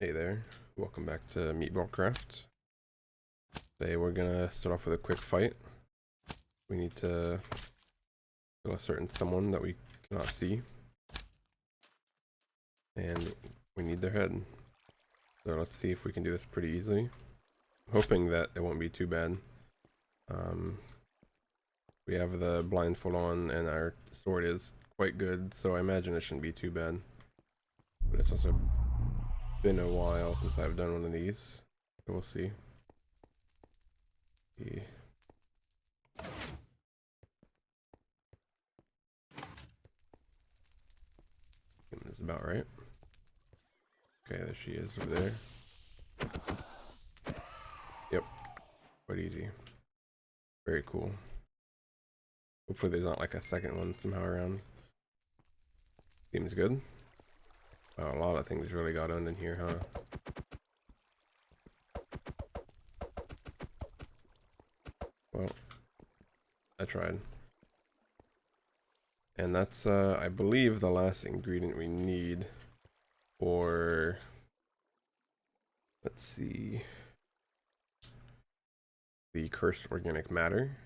Hey there, welcome back to MeatballCraft. Today we're gonna start off with a quick fight. We need to kill a certain someone that we cannot see, and we need their head. So let's see if we can do this pretty easily. I'm hoping that it won't be too bad. We have the blindfold on and our sword is quite good, so I imagine it shouldn't be too bad. But it's also been a while since I've done one of these, so we'll see. Is about right. Okay, there she is over there. Yep, quite easy. Very cool. Hopefully there's not like a second one somehow around. Seems good. Wow, a lot of things really got done in here, huh? Well, I tried. And that's, I believe, the last ingredient we need for, let's see, the cursed organic matter,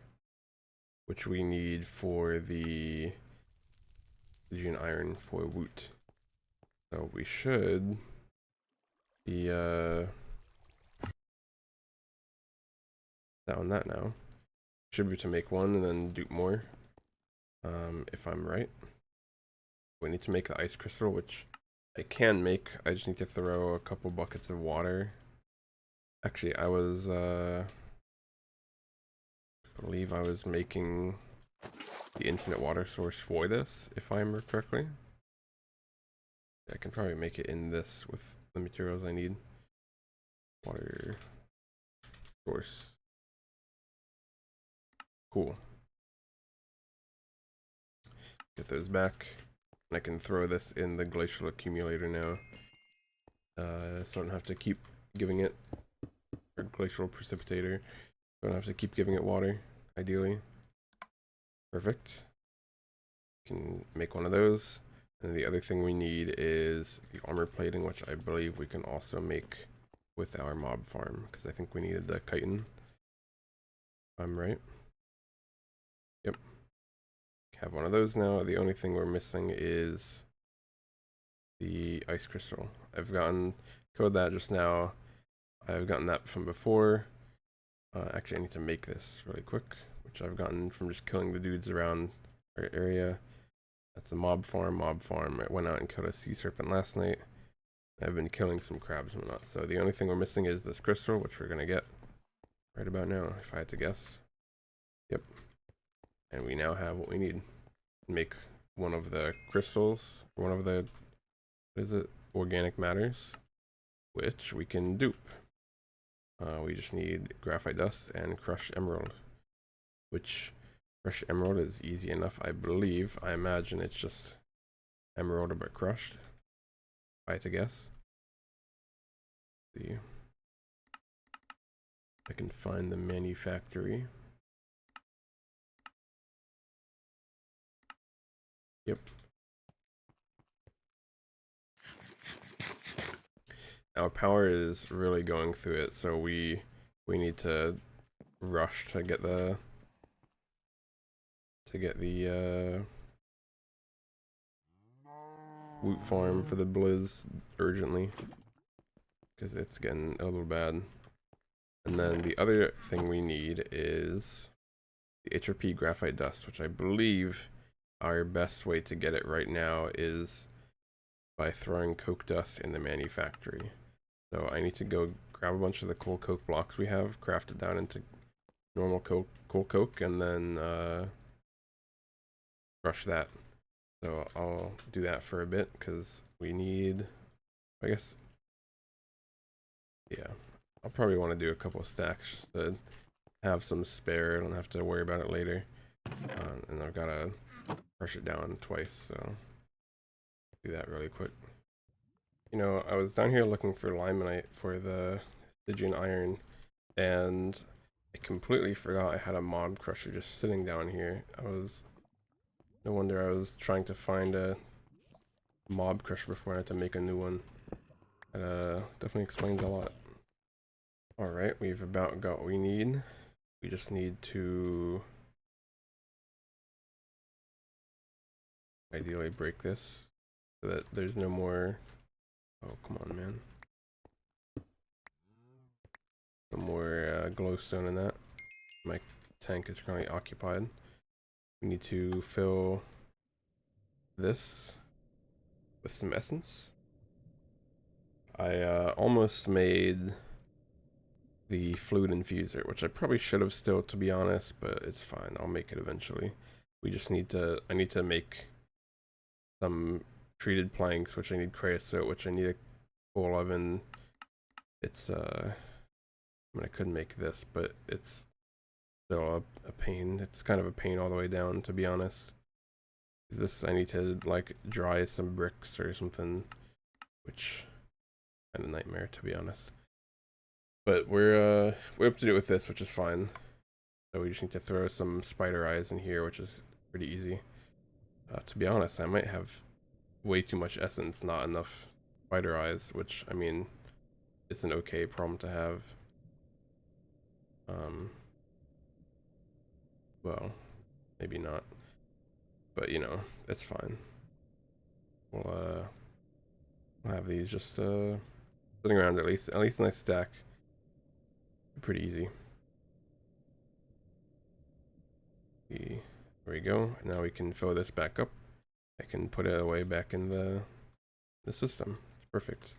which we need for the Stygian iron for Woot. So we should be down that now. Should be to make one and then dupe more. If I'm right. We need to make the ice crystal, which I can make. I just need to throw a couple buckets of water. Actually, I was believe I was making the infinite water source for this, if I remember correctly. I can probably make it in this with the materials I need. Water source. Cool. Get those back. And I can throw this in the glacial accumulator now. So I don't have to keep giving it, or glacial precipitator. Don't have to keep giving it water, ideally. Perfect. Can make one of those. And the other thing we need is the armor plating, which I believe we can also make with our mob farm, because I think we needed the chitin. If I'm right. Yep. Have one of those now. The only thing we're missing is the ice crystal. I've gotten code that just now. I've gotten that from before. Actually, I need to make this really quick, which I've gotten from just killing the dudes around our area. That's a mob farm. I went out and killed a sea serpent last night. I've been killing some crabs and whatnot. So the only thing we're missing is this crystal, which we're gonna get right about now, if I had to guess. Yep. And we now have what we need. Make one of the crystals, one of the, what is it, organic matters, which we can dupe. We just need graphite dust and crushed emerald, which crushed emerald is easy enough, I believe. I imagine it's just emerald but crushed, if I had to guess. Let's see if I can find the manufactory. Yep. Our power is really going through it, so we need to rush to get the Woot farm for the blizz urgently, because it's getting a little bad. And then the other thing we need is the HRP graphite dust, which I believe our best way to get it right now is by throwing coke dust in the manufactory. So I need to go grab a bunch of the coal coke blocks we have, craft it down into normal coal coke, and then crush that. So I'll do that for a bit, because we need, I guess, yeah, I'll probably want to do a couple stacks just to have some spare. I don't have to worry about it later. And I've got to crush it down twice, so do that really quick. You know, I was down here looking for limonite for the Stygian iron, and I completely forgot I had a mob crusher just sitting down here. No wonder I was trying to find a mob crusher before I had to make a new one. That definitely explains a lot. Alright, we've about got what we need. We just need to ideally break this so that there's no more. Oh, come on, man. No more glowstone in that. My tank is currently occupied. We need to fill this with some essence. I almost made the fluid infuser, which I probably should have still, to be honest, but it's fine. I'll make it eventually. We just need to, I need to make some treated planks, which I need creosote, which I need a coal oven. It's, I mean, I could make this, but it's still a pain. It's kind of a pain all the way down, to be honest. This, I need to, like, dry some bricks or something, which kind of nightmare, to be honest. But we're up to do it with this, which is fine. So we just need to throw some spider eyes in here, which is pretty easy. To be honest, I might have way too much essence, not enough spider eyes, which, I mean, it's an okay problem to have. Well, maybe not. But, you know, it's fine. We'll have these just sitting around at least a nice stack. Pretty easy. There we go. Now we can fill this back up. I can put it away back in the system. It's perfect.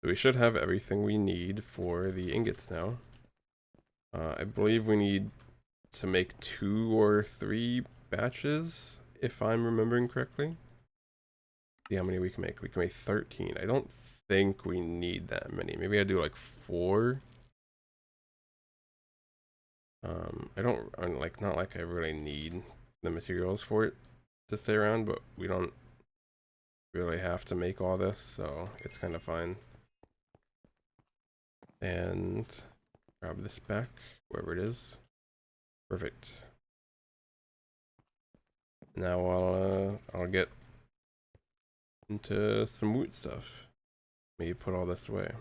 So we should have everything we need for the ingots now. I believe we need to make 2 or 3 batches, if I'm remembering correctly. See how many we can make. We can make 13. I don't think we need that many. Maybe I do like 4. I don't like, not like I really need the materials for it to stay around, but we don't really have to make all this, so it's kind of fine. And grab this back wherever it is. Perfect. Now I'll get into some Woot stuff. Maybe put all this away.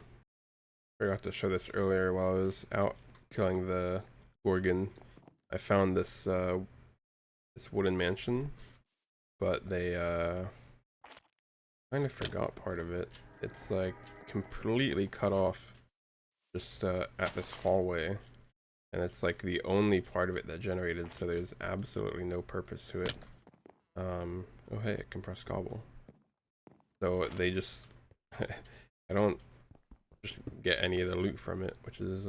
Forgot to show this earlier while I was out killing the Gorgon. I found this this wooden mansion, but they kind of forgot part of it. It's like completely cut off just at this hallway, and it's like the only part of it that generated, so there's absolutely no purpose to it. Oh hey, it can press cobble. So they just I don't just get any of the loot from it, which is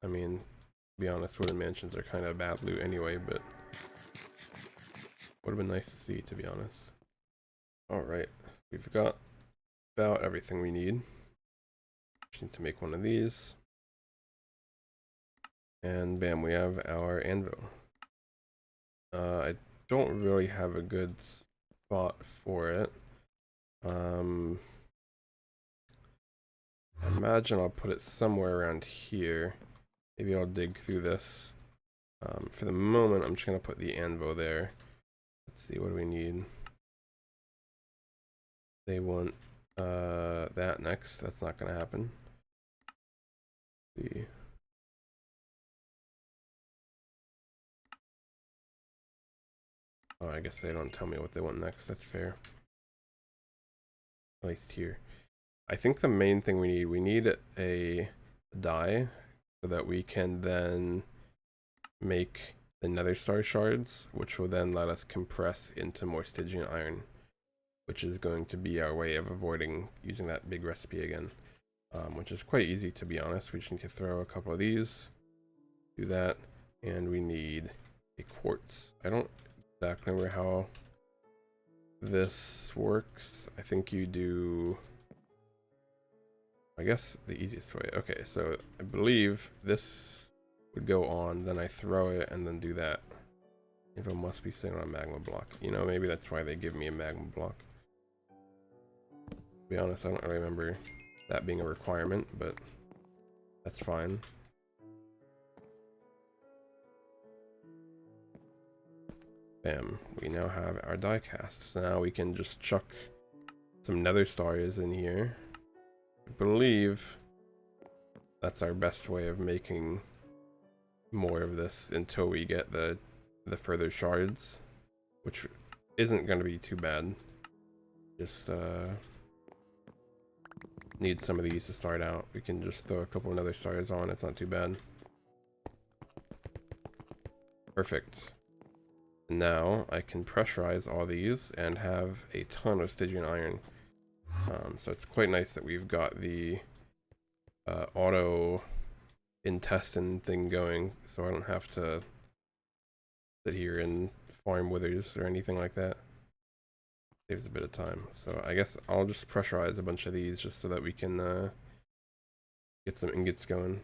I mean, to be honest, wooden mansions are kind of bad loot anyway, but would have been nice to see, to be honest. Alright, we've got about everything we need. Just need to make one of these. And bam, we have our anvil. I don't really have a good spot for it. I imagine I'll put it somewhere around here. Maybe I'll dig through this. For the moment, I'm just going to put the anvil there. Let's see, what do we need? They want that next. That's not going to happen. Let's see. Oh, I guess they don't tell me what they want next. That's fair. At least here. I think the main thing we need a dye so that we can then make the nether star shards, which will then let us compress into more Stygian iron, which is going to be our way of avoiding using that big recipe again, which is quite easy, to be honest. We just need to throw a couple of these, do that, and we need a quartz. I don't exactly remember how this works. I think you do, I guess, the easiest way. Okay, so I believe this would go on, then I throw it, and then do that. If it must be sitting on a magma block. You know, maybe that's why they give me a magma block. To be honest, I don't really remember that being a requirement, but that's fine. Bam, we now have our die cast. So now we can just chuck some nether stars in here. I believe that's our best way of making more of this until we get the further shards, which isn't going to be too bad. Just need some of these to start out. We can just throw a couple of nether stars on, it's not too bad. Perfect. Now I can pressurize all these and have a ton of Stygian iron. So it's quite nice that we've got the auto intestine thing going, so I don't have to sit here and farm withers or anything like that. Saves a bit of time. So I guess I'll just pressurize a bunch of these just so that we can get some ingots going.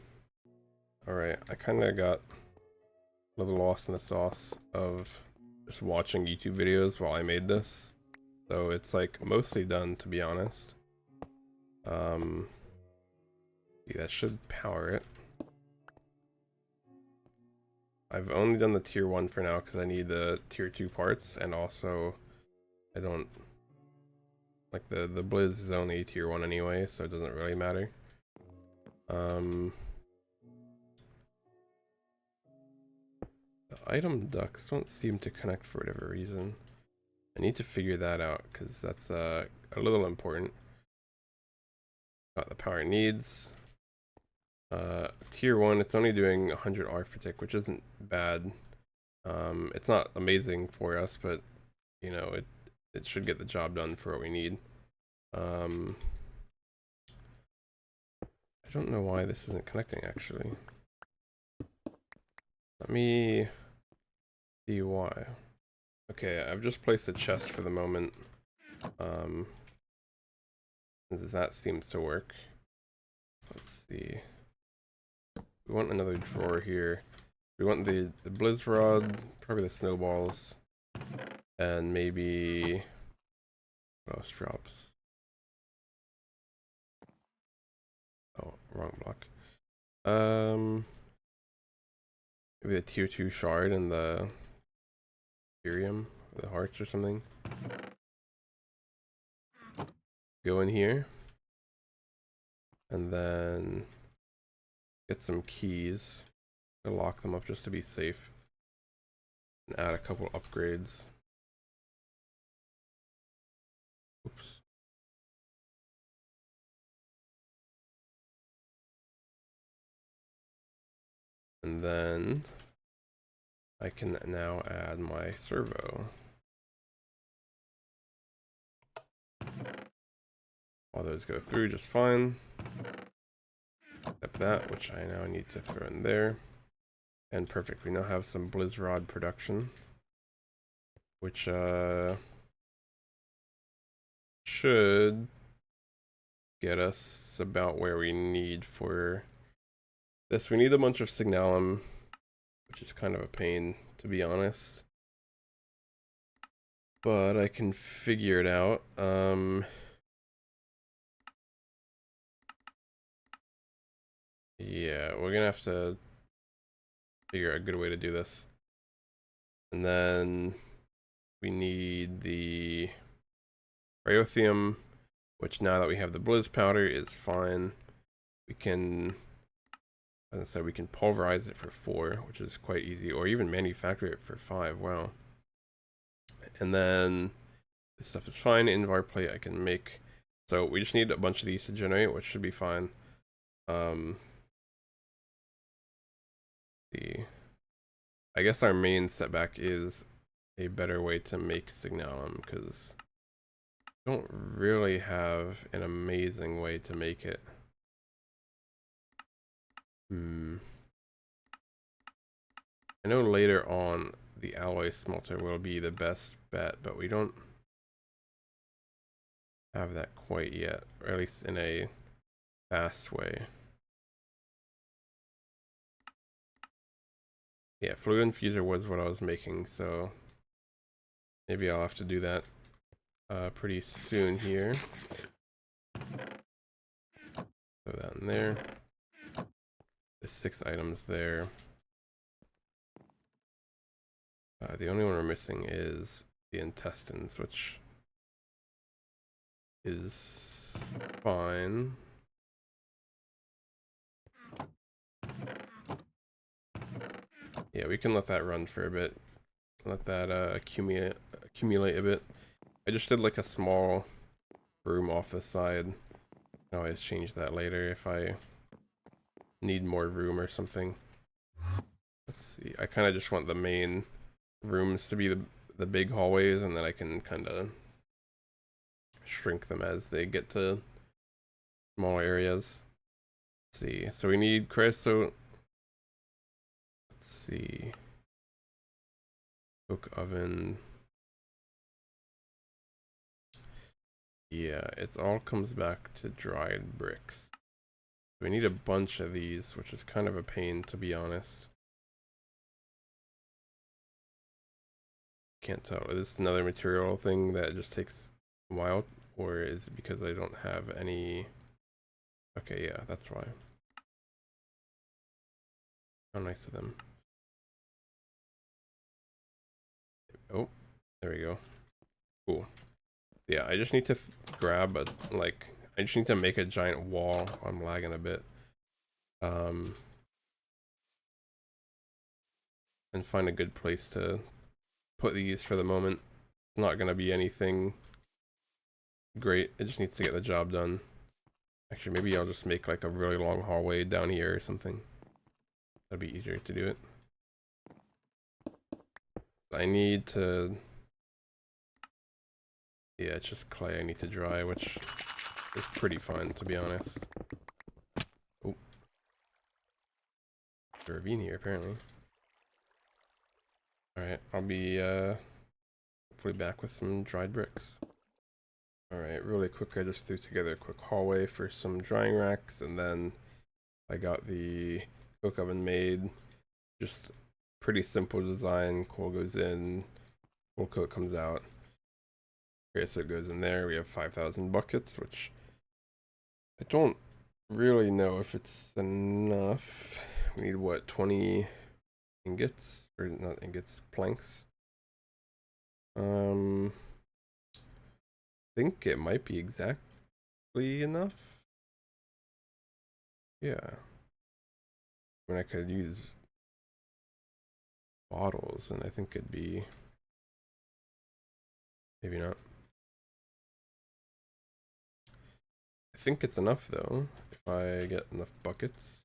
Alright, I kind of got a little lost in the sauce of just watching YouTube videos while I made this. So it's like mostly done, to be honest. Yeah, that should power it. I've only done the tier 1 for now because I need the tier 2 parts, and also I don't like the blizz is only tier 1 anyway, so it doesn't really matter. The item ducts don't seem to connect for whatever reason. I need to figure that out because that's a little important. Got the power it needs. Tier 1, it's only doing 100 ARF per tick, which isn't bad. It's not amazing for us, but you know, it should get the job done for what we need. I don't know why this isn't connecting actually. Let me see why. Okay, I've just placed a chest for the moment. Since that seems to work. Let's see. We want another drawer here. We want the blizz rod, probably the snowballs, and maybe what else drops? Oh, wrong block. Maybe the tier 2 shard and the Ethereum, the hearts or something. Go in here, and then get some keys to lock them up just to be safe, and add a couple upgrades. Oops. And then I can now add my servo. All those go through just fine. Except that, which I now need to throw in there. And perfect, we now have some Blizzrod production. Which should get us about where we need for this. We need a bunch of Signalum, which is kind of a pain, to be honest. But I can figure it out. Yeah, we're gonna have to figure out a good way to do this. And then we need the Rayothium, which now that we have the Blizz powder is fine. We can, as I said, we can pulverize it for 4, which is quite easy, or even manufacture it for 5. Wow. And then this stuff is fine. Invar plate I can make. So we just need a bunch of these to generate, which should be fine. I guess our main setback is a better way to make Signalum, because we don't really have an amazing way to make it. I know later on the alloy smelter will be the best bet, but we don't have that quite yet, or at least in a fast way. Yeah, fluid infuser was what I was making, so maybe I'll have to do that pretty soon here. Throw that in there. The 6 items there. The only one we're missing is the intestines, which is fine. Yeah, we can let that run for a bit. Let that accumulate a bit. I just did like a small room off the side. I can always change that later if I need more room or something. Let's see. I kind of just want the main rooms to be the big hallways, and then I can kind of shrink them as they get to small areas. Let's see. So we need creosote. Let's see. Cook oven. Yeah, it all comes back to dried bricks. We need a bunch of these, which is kind of a pain, to be honest. Can't tell. Is this another material thing that just takes a while? Or is it because I don't have any... Okay, yeah, that's why. How nice of them. Oh, there we go. Cool. Yeah, I just need to grab a, like... I just need to make a giant wall. I'm lagging a bit. And find a good place to put these for the moment. It's not gonna be anything great. It just needs to get the job done. Actually, maybe I'll just make like a really long hallway down here or something. That'd be easier to do it. I need to... Yeah, it's just clay I need to dry, which is pretty fun, to be honest. Oh. There's a ravine here, apparently. Alright, I'll be hopefully back with some dried bricks. Alright, really quick, I just threw together a quick hallway for some drying racks, and then I got the cook oven made. Just pretty simple design. Coal goes in, coal coat comes out. Okay, so it goes in there. We have 5,000 buckets, which I don't really know if it's enough. We need what, 20 ingots? Or not ingots, planks. I think it might be exactly enough. Yeah. I mean, I could use bottles, and I think it'd be... Maybe not. I think it's enough, though, if I get enough buckets.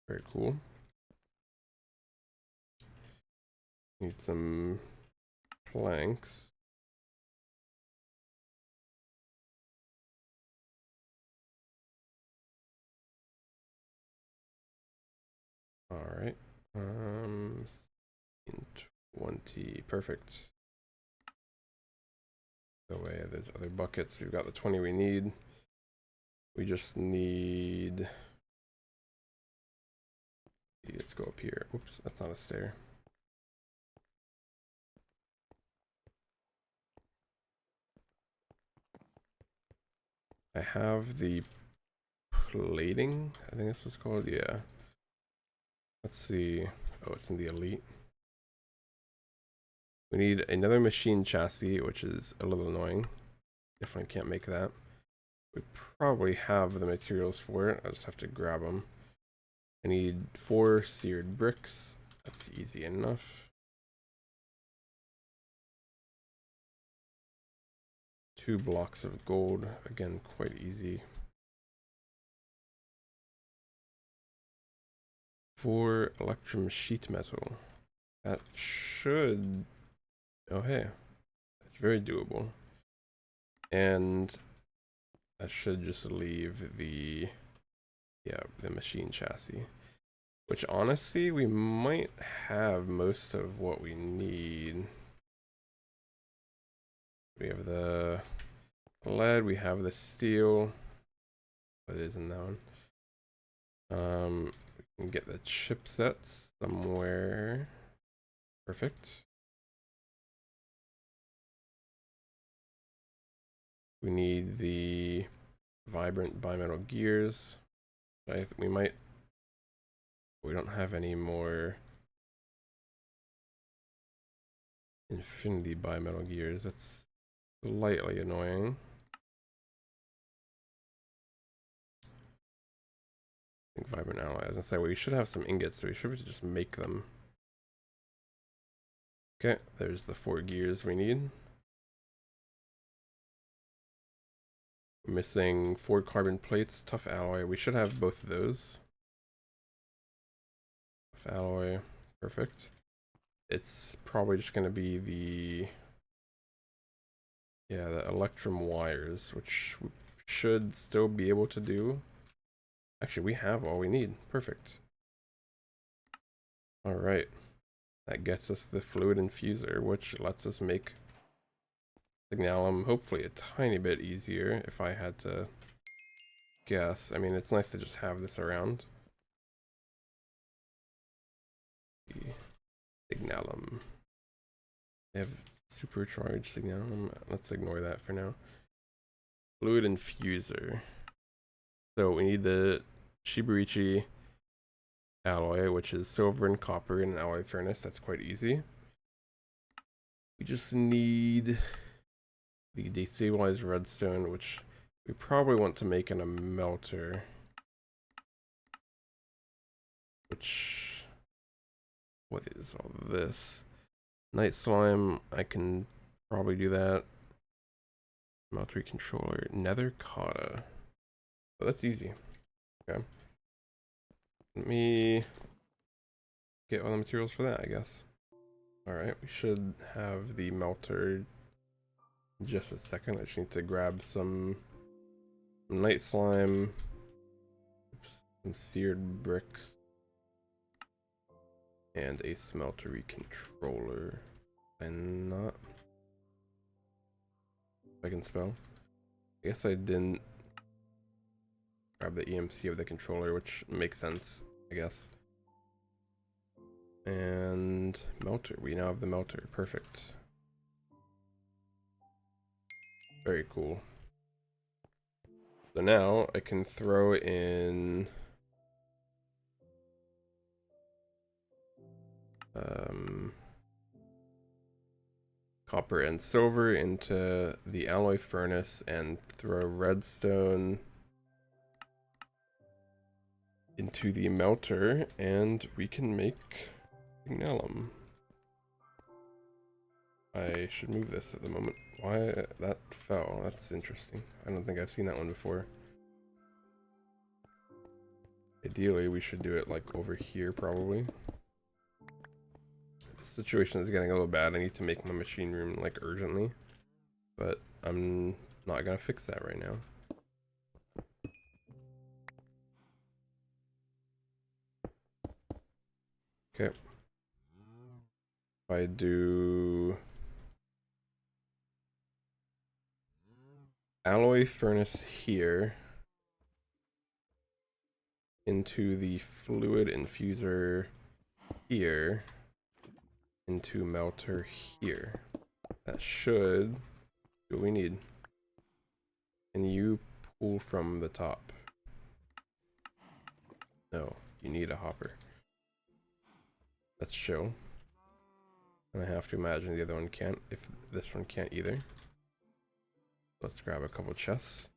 Very cool. Need some planks. Alright. 20. Perfect. The way there's other buckets. We've got the 20 we need. We just need... Let's go up here. Oops, that's not a stair. I have the plating, I think that's what's called. Yeah. Let's see. Oh, it's in the elite. We need another machine chassis, which is a little annoying. Definitely can't make that. We probably have the materials for it. I just have to grab them. I need 4 seared bricks. That's easy enough. 2 blocks of gold. Again, quite easy. 4 electrum sheet metal. That should... Oh, hey. That's very doable. And that should just leave the... Yeah, the machine chassis. Which, honestly, we might have most of what we need. We have the lead, we have the steel. What is in that one? We can get the chipsets somewhere. Perfect. We need the vibrant bimetal gears. We might... We don't have any more infinity bimetal gears. That's slightly annoying. think vibrant alloy. I was gonna say we should have some ingots, so we should just make them. Okay, there's the 4 gears we need. We're missing 4 carbon plates, tough alloy. We should have both of those. Tough alloy, perfect. It's probably just gonna be the electrum wires, which we should still be able to do. Actually, we have all we need. Perfect. All right. That gets us the fluid infuser, which lets us make signalum hopefully a tiny bit easier if I had to guess. I mean, it's nice to just have this around. Signalum. They have supercharged signalum. Let's ignore that for now. Fluid infuser. So we need the Shibarichi alloy, which is silver and copper in an alloy furnace. That's quite easy. We just need the destabilized redstone, which we probably want to make in a melter. Which, what is all this? Night slime, I can probably do that. Meltery controller, nether cotta. Oh, that's easy. Okay. Let me get all the materials for that, I guess. Alright, we should have the melter in just a second. I just need to grab some night slime, some seared bricks, and a smeltery controller. And not. If I can spell. I guess I didn't grab the EMC of the controller, which makes sense, I guess. And melter. We now have the melter. Perfect. Very cool. So now I can throw in copper and silver into the alloy furnace and throw redstone into the melter, and we can make signalum. I should move this at the moment. Why that fell? That's interesting. I don't think I've seen that one before. Ideally, we should do it like over here probably. The situation is getting a little bad. I need to make my machine room like urgently, but I'm not gonna fix that right now. Okay. If I do alloy furnace here into the fluid infuser here into melter here, that should do what we need. Can you pull from the top? No, you need a hopper. That's chill. And I have to imagine the other one can't, if this one can't either. Let's grab a couple chests.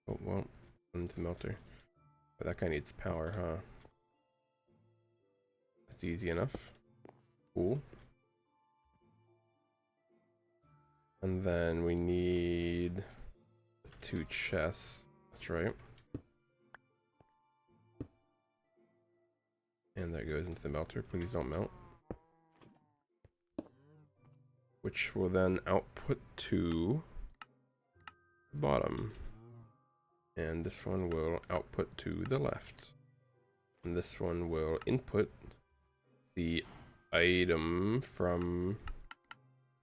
Oh, well, into the melter. But that guy needs power, huh? That's easy enough. Cool. And then we need 2 chests. That's right. And that goes into the melter. Please don't melt. Which will then output to the bottom. And this one will output to the left. And this one will input the item from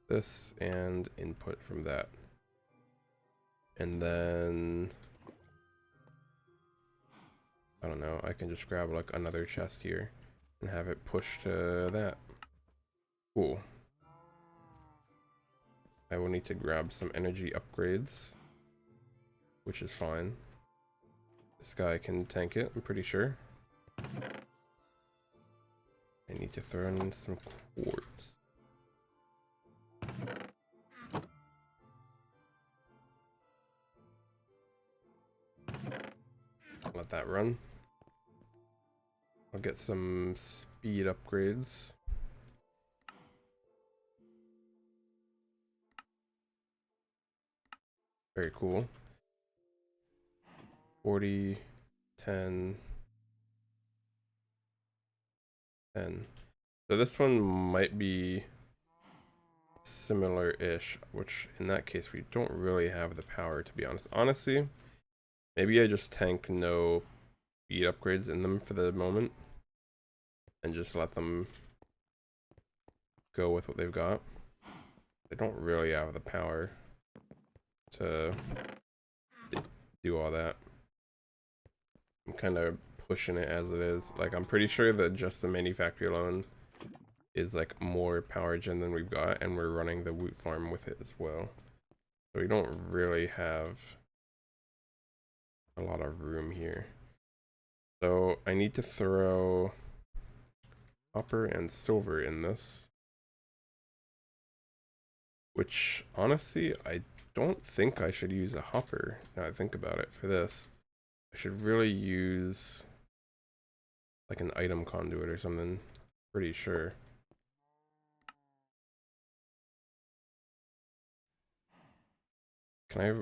this and input from that. And then I don't know, I can just grab like another chest here and have it push to that. Cool. I will need to grab some energy upgrades, which is fine. This guy can tank it, I'm pretty sure. I need to throw in some quartz. Let that run. I'll get some speed upgrades. Very cool. 40, 10, 10. So this one might be similar-ish, which in that case we don't really have the power, to be honest. Honestly, maybe I just tank no speed upgrades in them for the moment and just let them go with what they've got. They don't really have the power to do all that. I'm kind of pushing it as it is. Like, I'm pretty sure that just the manufacturer alone is like more power gen than we've got, and we're running the Woot farm with it as well. So we don't really have a lot of room here. So I need to throw copper and silver in this. Which, honestly, I don't think I should use a hopper, now I think about it, for this. I should really use like an item conduit or something, pretty sure. Can I...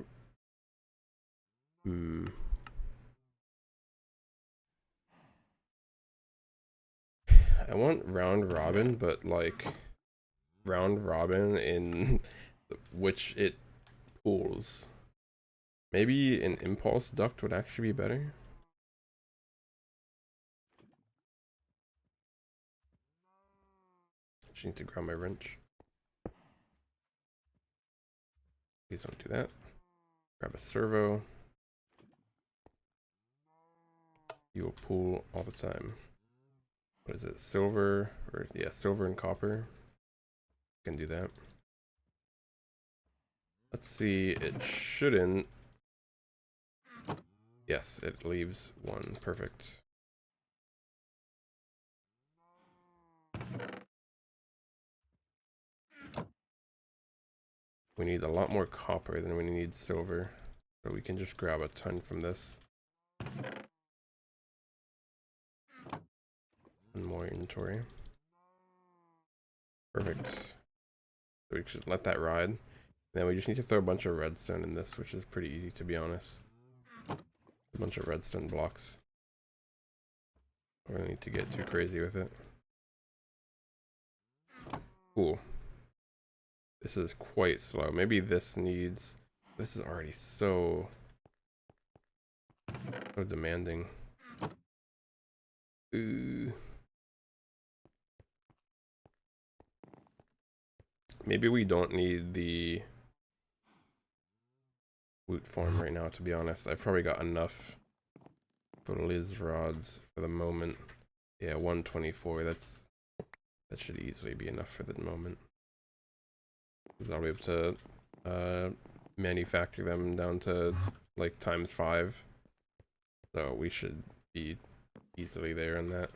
I want round robin, but like round robin in which it pulls. Maybe an impulse duct would actually be better. Just need to grab my wrench. Please don't do that. Grab a servo. You will pull all the time. What is it? Silver, or yeah, silver and copper. Can do that. Let's see, it shouldn't. Yes, it leaves one. Perfect. We need a lot more copper than we need silver. So we can just grab a ton from this. And more inventory. Perfect. So we should let that ride. Then we just need to throw a bunch of redstone in this, which is pretty easy, to be honest. A bunch of redstone blocks. We don't need to get too crazy with it. Cool. This is quite slow. Maybe this needs... This is already so demanding. Ooh. Maybe we don't need the Woot farm right now, to be honest. I've probably got enough Liz rods for the moment. Yeah, 124. That should easily be enough for the moment. Because I'll be able to manufacture them down to like ×5. So we should be easily there on that.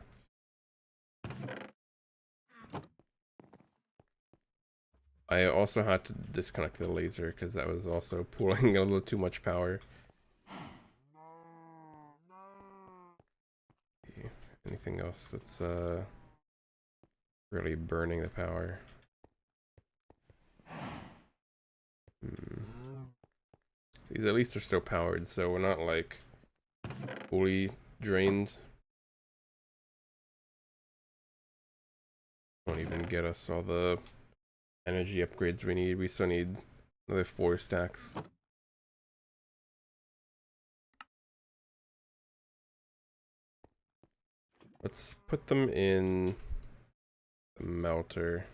I also had to disconnect the laser because that was also pulling a little too much power. Anything else that's really burning the power? These at least are still powered, so we're not like fully drained. Won't even get us all the energy upgrades we need. We still need another 4 stacks. Let's put them in the melter.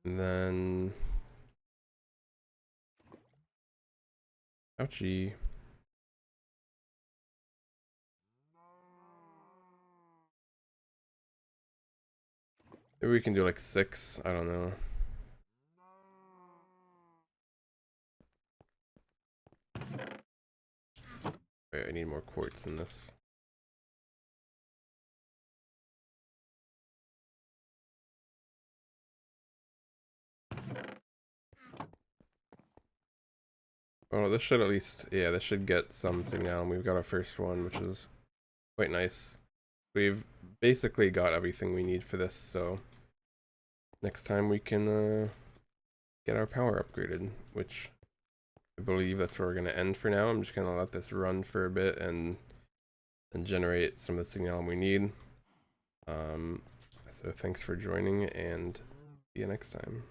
And then... Ouchie. Maybe we can do like 6, I don't know. Wait, I need more quartz than this. Well, this should at least, yeah, this should get some signal. We've got our first one, which is quite nice. We've basically got everything we need for this, so next time we can get our power upgraded, which I believe that's where we're going to end for now. I'm just going to let this run for a bit and generate some of the signal we need. So thanks for joining, and see you next time.